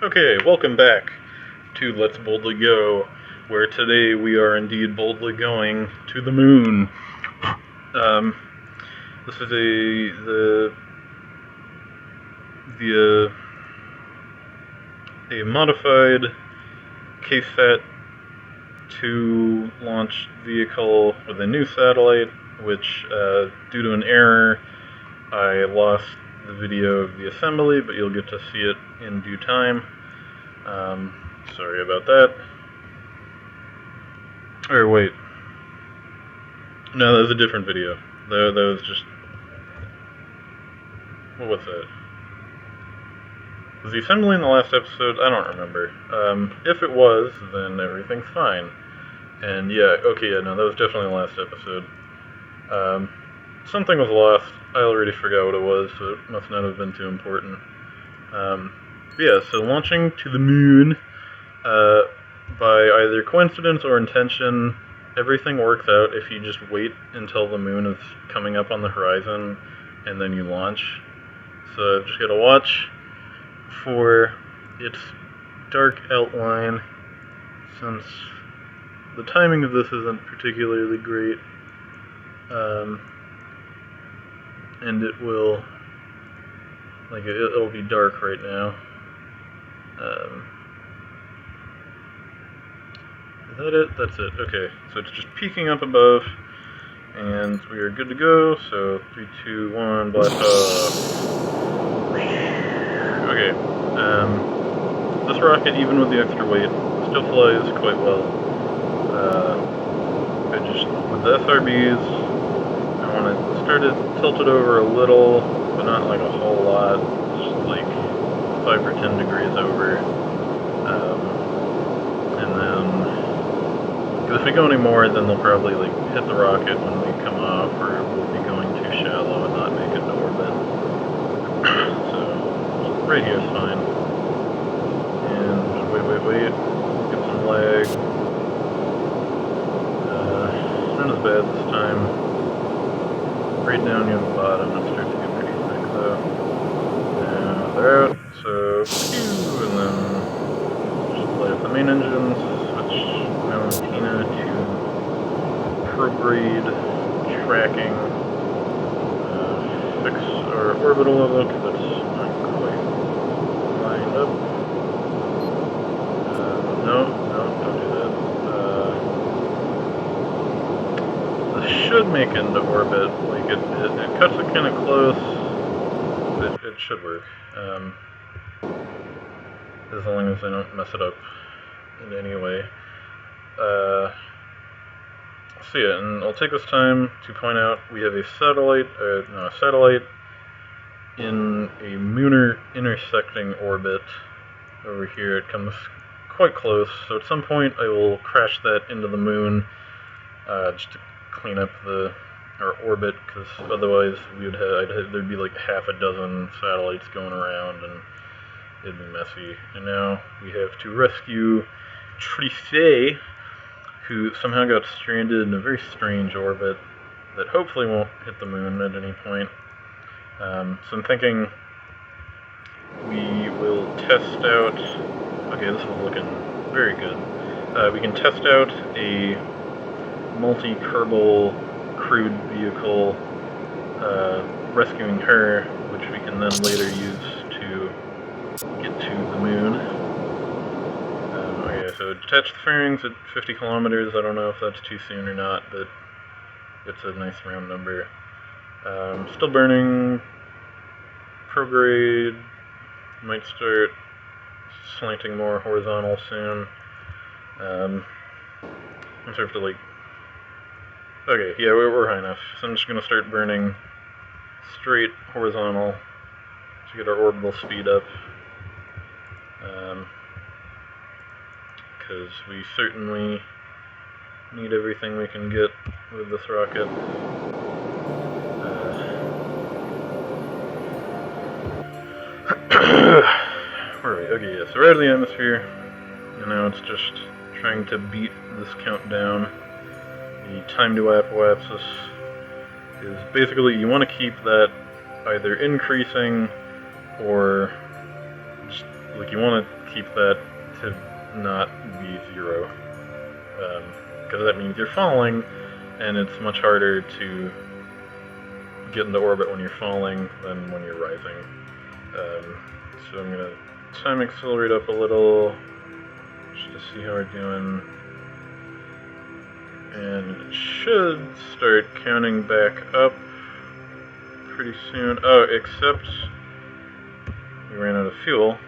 Okay, welcome back to Let's Boldly Go, where today we are indeed boldly going to the moon. Um, this is a modified KSAT 2 launch vehicle with a new satellite, which due to an error I lost the video of the assembly, but you'll get to see it in due time. Sorry about that. Or wait. No, that was a different video. That was just... What was that? Was the assembly in the last episode? I don't remember. If it was, then everything's fine. And yeah, okay, yeah, no, that was definitely the last episode. Something was lost. I already forgot what it was, so it must not have been too important. Yeah, so launching to the moon, by either coincidence or intention, everything works out if you just wait until the moon is coming up on the horizon and then you launch. So I've just got to watch for its dark outline, since the timing of this isn't particularly great, and it will, like, it'll be dark right now. Is that it? That's it. Okay, so it's just peeking up above, and we are good to go. So 3, 2, 1, blast off. Okay, this rocket, even with the extra weight, still flies quite well. With the SRBs, I want to start it tilted over a little, but not like a whole lot, just like 5 or 10 degrees over. And then, because if we go any more, then they'll probably like hit the rocket when we come off, or we'll be going too shallow and not make it to orbit. So, right here is fine. And wait, get some lag. Not as bad this time. Right down near the bottom, it starts to get pretty thick though. Now they're out, so phew, and then just light up the main engines, switch Valentina to prograde tracking, fix our orbital level, because it's not quite lined up. No, don't do that. Should make into orbit. Like it cuts it kind of close, but it should work. As long as I don't mess it up in any way. So yeah, and I'll take this time to point out we have a satellite in a lunar intersecting orbit over here. It comes quite close, so at some point I will crash that into the moon, just to clean up our orbit, because otherwise there'd be like half a dozen satellites going around and it'd be messy. And now we have to rescue Trichet, who somehow got stranded in a very strange orbit that hopefully won't hit the moon at any point. So I'm thinking we will test out... Okay, this is looking very good. We can test out a multi-Kerbal crewed vehicle, rescuing her, which we can then later use to get to the moon. Okay, so detach the fairings at 50 kilometers. I don't know if that's too soon or not, but it's a nice round number. Still burning. Prograde might start slanting more horizontal soon. I'm sort of like... Okay, yeah, we're high enough. So I'm just going to start burning straight horizontal to get our orbital speed up. Because we certainly need everything we can get with this rocket. Where are we? Okay, yeah, so we're out of the atmosphere, and now it's just trying to beat this countdown. The time to apoapsis is basically, you want to keep that either increasing or just, like, you want to keep that to not be 0. Because that means you're falling, and it's much harder to get into orbit when you're falling than when you're rising. So I'm going to time accelerate up a little, just to see how we're doing. And it should start counting back up pretty soon. Oh, except we ran out of fuel.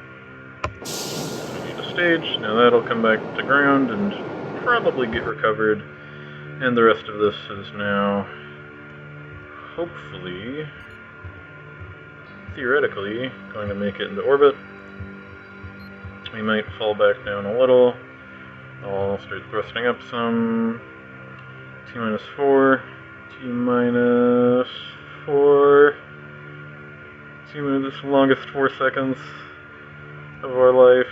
We need a stage. Now that'll come back to ground and probably get recovered. And the rest of this is now, hopefully, theoretically, going to make it into orbit. We might fall back down a little. I'll start thrusting up some. T-minus 4. T-minus 4. T-minus the longest 4 seconds of our life.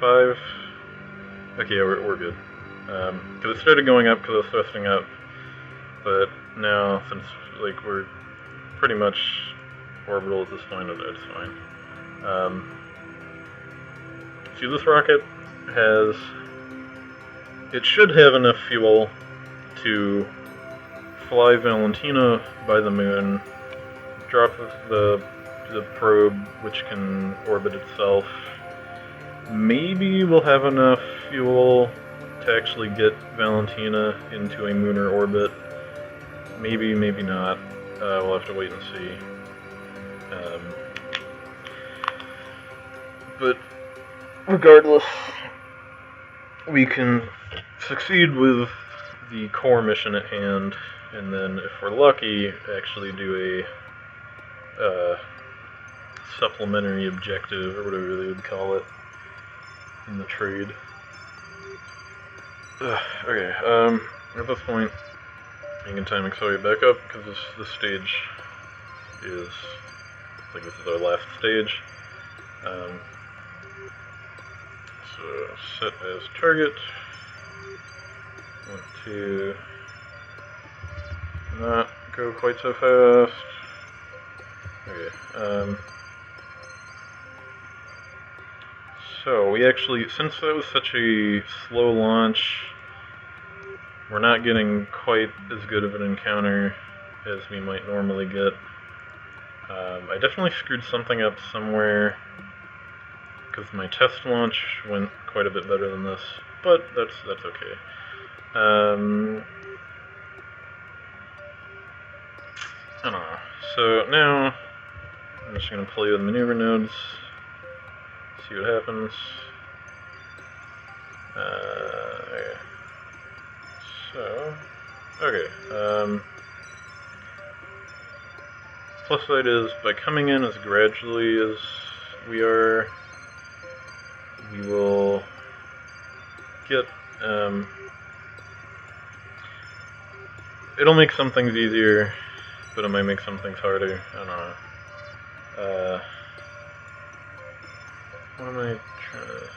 5. Okay, yeah, we're good. Because it started going up because I was thrusting up. But now, since like we're pretty much orbital at this point, it's fine. See, this rocket has... It should have enough fuel to fly Valentina by the moon, drop the probe, which can orbit itself. Maybe we'll have enough fuel to actually get Valentina into a lunar orbit. Maybe, maybe not. We'll have to wait and see. But regardless, we can succeed with the core mission at hand, and then if we're lucky, actually do a supplementary objective, or whatever they would call it, in the trade. Okay, at this point, you can time accelerate back up, because this stage is, like, this is our last stage. So, set as target. Want to not go quite so fast. Okay, so we actually, since that was such a slow launch, we're not getting quite as good of an encounter as we might normally get. I definitely screwed something up somewhere, because my test launch went quite a bit better than this, but that's okay. I don't know. So now I'm just going to play with maneuver nodes, see what happens. Okay. So, okay. Plus side is, by coming in as gradually as we are, we will get, it'll make some things easier, but it might make some things harder. I don't know. What am I trying to...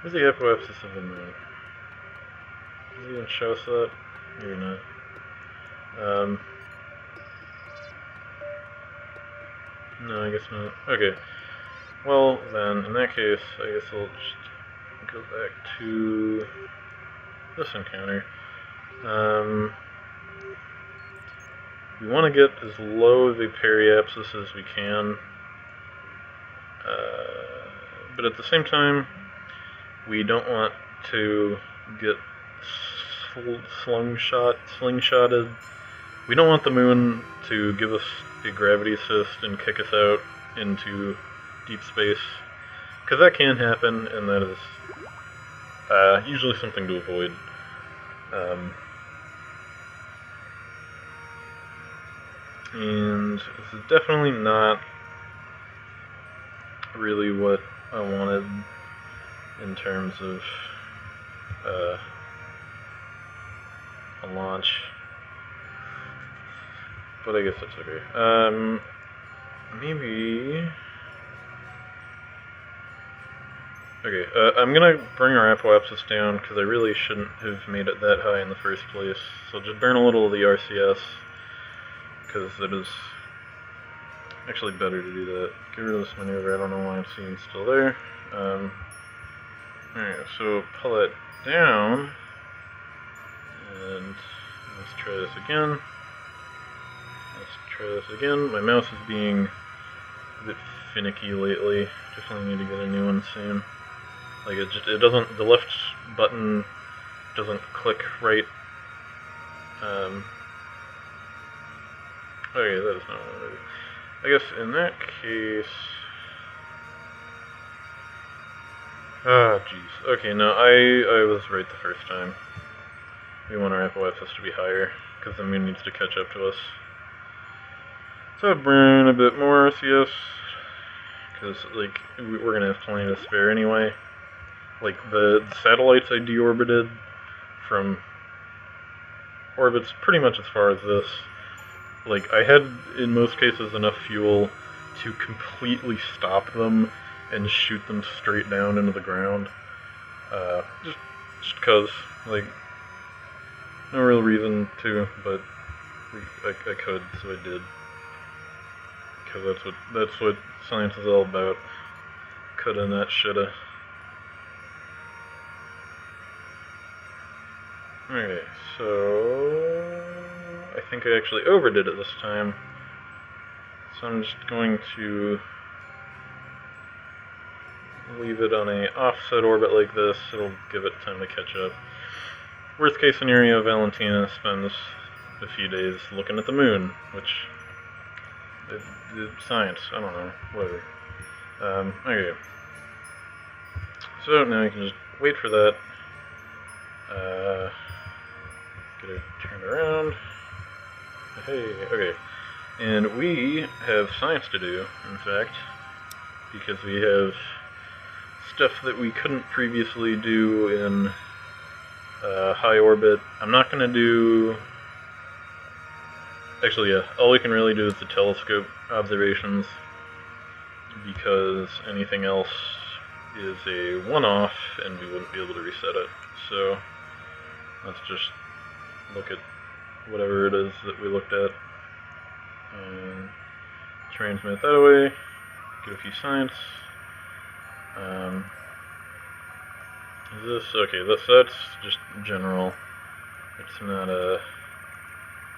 Where's the apoapsis of the moon? Does it even show us that? Maybe not. No, I guess not. Okay. Well, then, in that case, I guess I'll just go back to this encounter. We want to get as low of a periapsis as we can, but at the same time, we don't want to get slingshotted. We don't want the moon to give us a gravity assist and kick us out into deep space, because that can happen, and that is usually something to avoid. And this is definitely not really what I wanted in terms of a launch, but I guess that's okay. Maybe... Okay, I'm gonna bring our apoapsis down, because I really shouldn't have made it that high in the first place. So just burn a little of the RCS, because it is actually better to do that. Get rid of this maneuver. I don't know why I'm seeing still there. Alright, so pull it down, and let's try this again. My mouse is being a bit finicky lately. Definitely need to get a new one soon. Like it doesn't, the left button doesn't click right. Okay, that is not what I wanted to do. I guess in that case... Ah, jeez. Okay, no, I was right the first time. We want our Apple access to be higher, because the moon needs to catch up to us. So burn a bit more CS, because, like, we're gonna have plenty to spare anyway. Like, the satellites I deorbited from orbits pretty much as far as this. Like, I had, in most cases, enough fuel to completely stop them and shoot them straight down into the ground. Just because, like, no real reason to, but I could, so I did. Because that's what science is all about. Coulda, not shoulda. Okay, so I think I actually overdid it this time. So I'm just going to leave it on a offset orbit like this. It'll give it time to catch up. Worst case scenario, Valentina spends a few days looking at the moon, which science, I don't know, whatever. Okay. So now you can just wait for that. Get it turned around. Hey, okay. And we have science to do, in fact, because we have stuff that we couldn't previously do in high orbit. I'm not going to do... Actually, yeah, all we can really do is the telescope observations, because anything else is a one-off, and we wouldn't be able to reset it. So, let's just look at whatever it is that we looked at, and transmit that away, get a few science. Is this, okay, that's just general. It's not a,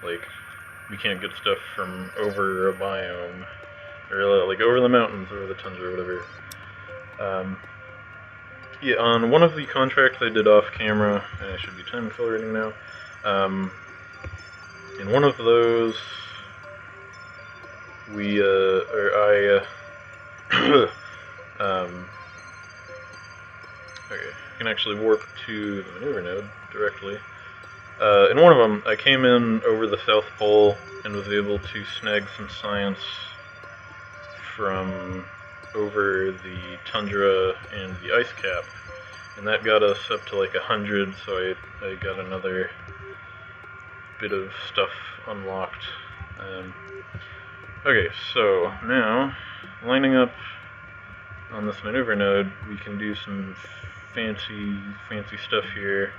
like, we can't get stuff from over a biome, or like over the mountains, over the tundra, or whatever. Yeah, on one of the contracts I did off camera, and I should be time accelerating now, in one of those, okay, I can actually warp to the maneuver node directly. In one of them, I came in over the South Pole and was able to snag some science from over the tundra and the ice cap, and that got us up to like 100, so I got another bit of stuff unlocked. Okay, so now, lining up on this maneuver node, we can do some fancy stuff here,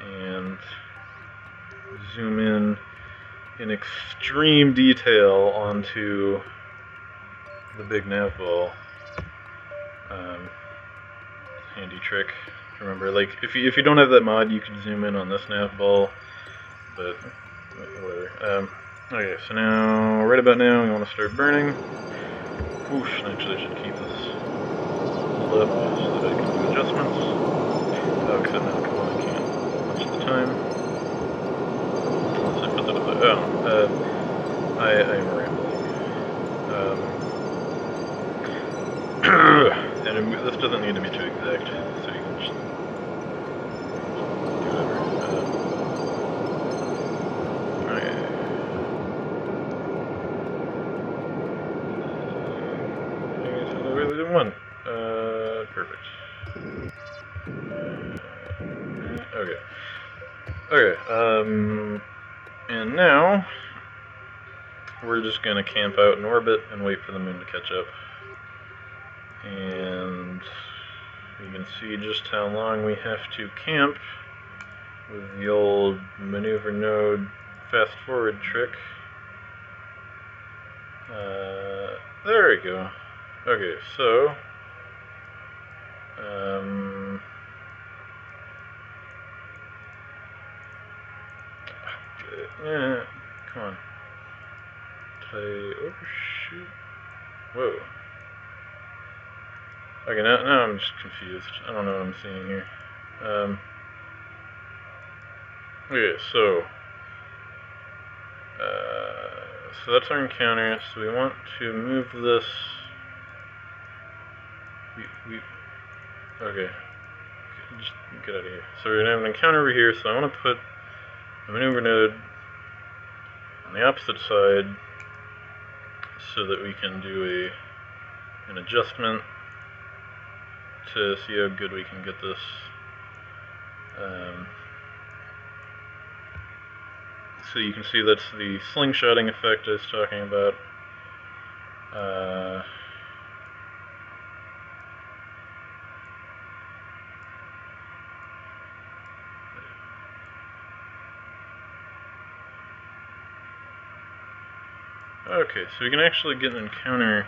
and zoom in extreme detail onto the big nav ball. Handy trick. Remember, like, if you don't have that mod, you can zoom in on this nav ball, but whatever. Okay, so now, right about now, we want to start burning. Whoosh, actually I should keep this pulled up so that I can do adjustments. Oh, except now, come on, I can't watch the time. Unless I put that up there. Oh, I am rambling. And this doesn't need to be too exact, so you can just do whatever. Okay. We did one. Perfect. Okay. Okay, and now, we're just gonna camp out in orbit and wait for the moon to catch up. And you can see just how long we have to camp with the old maneuver node fast forward trick. There we go. Okay, so come on. Did I overshoot? Whoa. Okay, now I'm just confused. I don't know what I'm seeing here. Okay, so that's our encounter. So we want to move this. Okay. Just get out of here. So we're gonna have an encounter over here. So I want to put a maneuver node on the opposite side, so that we can do an adjustment to see how good we can get this. So you can see that's the slingshotting effect I was talking about. Okay, so we can actually get an encounter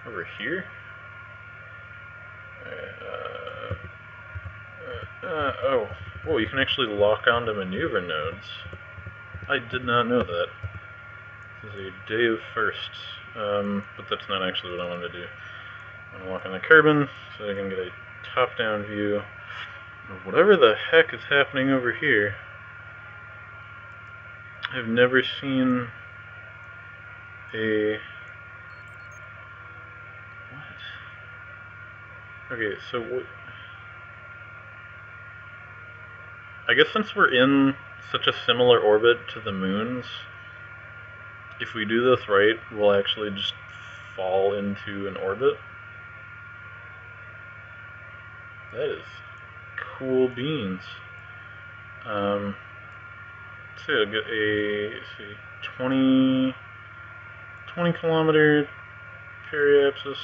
over here. Whoa, you can actually lock onto maneuver nodes. I did not know that. This is a day of firsts, but that's not actually what I want to do. I want to walk on the Kerbin so I can get a top-down view of whatever the heck is happening over here. I've never seen a... What? Okay, so what... I guess since we're in such a similar orbit to the moons, if we do this right, we'll actually just fall into an orbit. That is cool beans. Let's see, I'll get a 20 kilometer periapsis.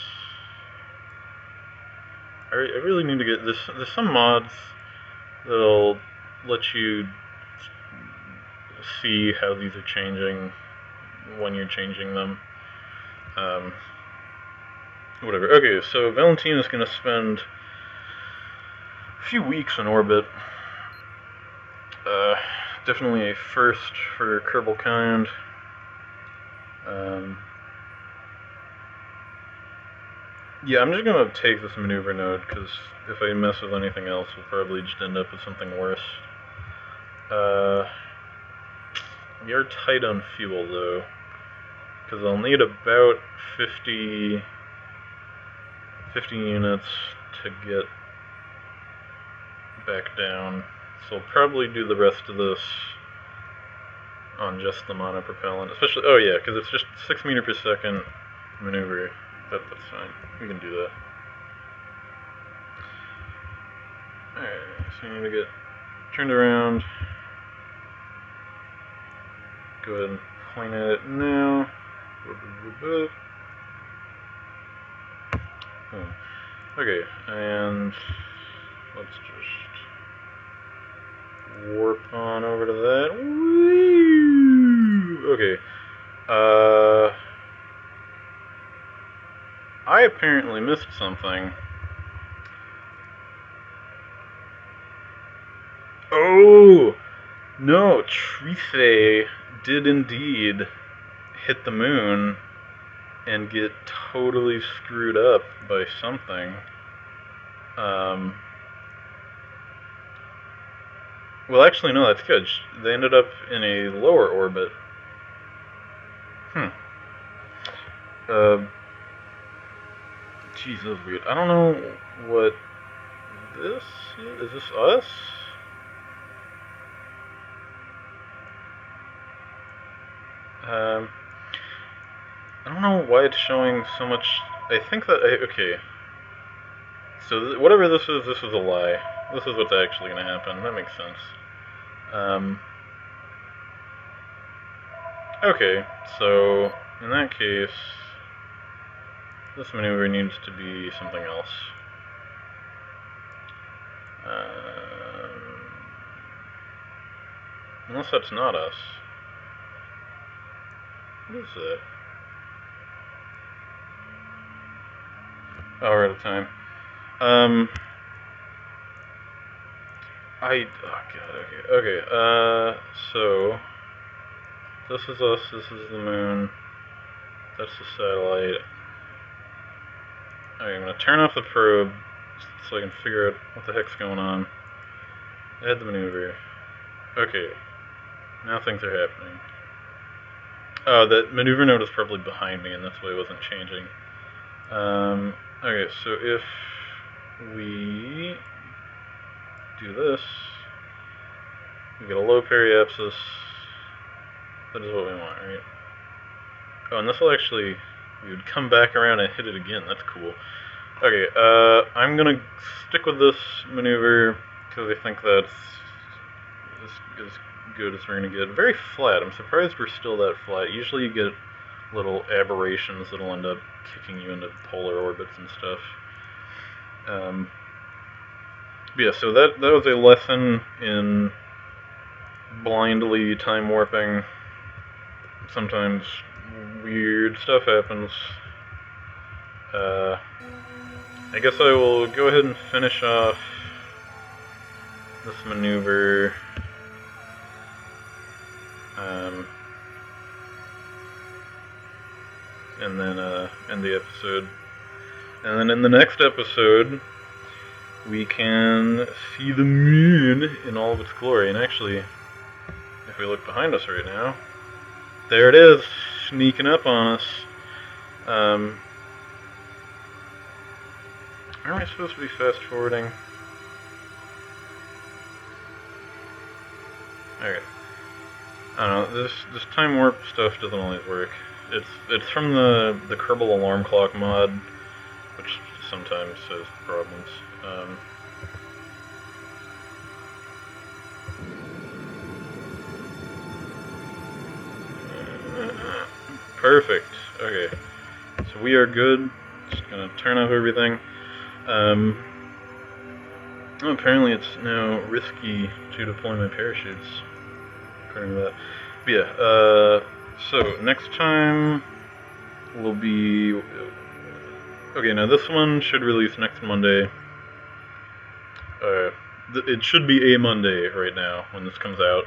I really need to get this. There's some mods that'll let you see how these are changing when you're changing them. Whatever. Okay, so Valentina is going to spend a few weeks in orbit. Definitely a first for Kerbal Kind. Yeah, I'm just going to take this maneuver node, because if I mess with anything else, we'll probably just end up with something worse. We are tight on fuel, though, because I'll need about 50 units to get back down. So I'll probably do the rest of this on just the monopropellant, especially, oh yeah, because it's just 6 meters per second maneuver. That's fine. We can do that. Alright, so I'm going to get turned around. Go ahead and point at it now. Okay, and let's just warp on over to that. Woo! Okay. I apparently missed something. Oh! No, Trife did indeed hit the moon and get totally screwed up by something. Well, actually, no, that's good. They ended up in a lower orbit. Geez, that was weird. I don't know what this is. Is this us? I don't know why it's showing so much. I think that okay. So whatever this is a lie. This is what's actually going to happen. That makes sense. Okay, so in that case, this maneuver needs to be something else. Unless that's not us. What is that? Oh, we're out of time. Oh god, okay, so, this is us, this is the moon, that's the satellite. Okay, I'm gonna turn off the probe, so I can figure out what the heck's going on. Add the maneuver. Okay, now things are happening. Oh, that maneuver node is probably behind me, and that's why it wasn't changing. Okay, so if we do this, we get a low periapsis. That is what we want, right? Oh, and this will actually, we would come back around and hit it again. That's cool. Okay, I'm gonna stick with this maneuver because I think that's as good as we're gonna get. Very flat. I'm surprised we're still that flat. Usually you get little aberrations that'll end up kicking you into polar orbits and stuff. Yeah, so that was a lesson in blindly time warping. Sometimes weird stuff happens. I guess I will go ahead and finish off this maneuver. And then end the episode. And then in the next episode, we can see the moon in all of its glory. And actually, if we look behind us right now, there it is, sneaking up on us. Aren't we supposed to be fast forwarding? Okay. I don't know, this time warp stuff doesn't always work. It's from the Kerbal Alarm Clock mod, which sometimes has problems. Perfect. Okay. So we are good. Just gonna turn off everything. Apparently it's now risky to deploy my parachutes, according to that. But yeah, so next time will be... Okay, now this one should release next Monday. It should be a Monday right now when this comes out,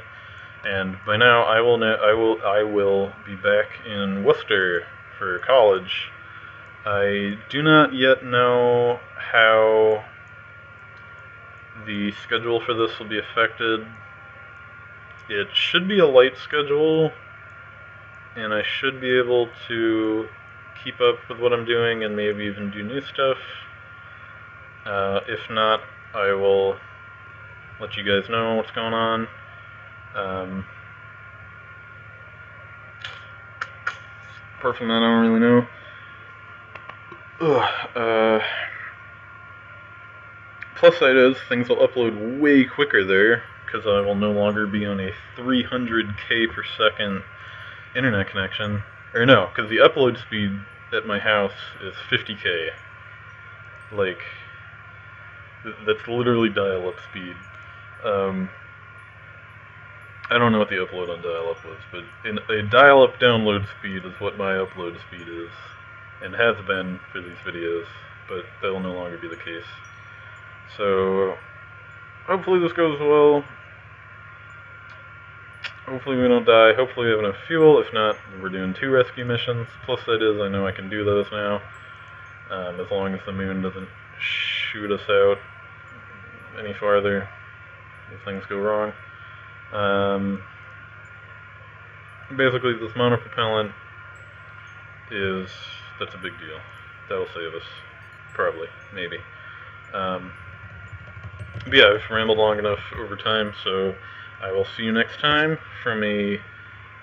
and by now I will be back in Worcester for college. I do not yet know how the schedule for this will be affected. It should be a light schedule, and I should be able to keep up with what I'm doing and maybe even do new stuff. If not, I will let you guys know what's going on. Apart from that, I don't really know. Plus side is, things will upload way quicker there, because I will no longer be on a 300k per second internet connection. Or no, because the upload speed at my house is 50k. Like, that's literally dial-up speed. I don't know what the upload on dial-up was, but a dial-up download speed is what my upload speed is, and has been for these videos, but that will no longer be the case. So, hopefully this goes well. Hopefully we don't die. Hopefully we have enough fuel. If not, we're doing 2 rescue missions. Plus that is, I know I can do those now, as long as the moon doesn't shoot us out any farther if things go wrong. Basically, this monopropellant that's a big deal. That'll save us. Probably. Maybe. But yeah, I've rambled long enough over time, so I will see you next time from a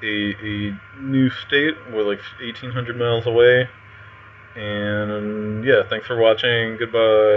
new state. We're like 1,800 miles away. And yeah, thanks for watching. Goodbye.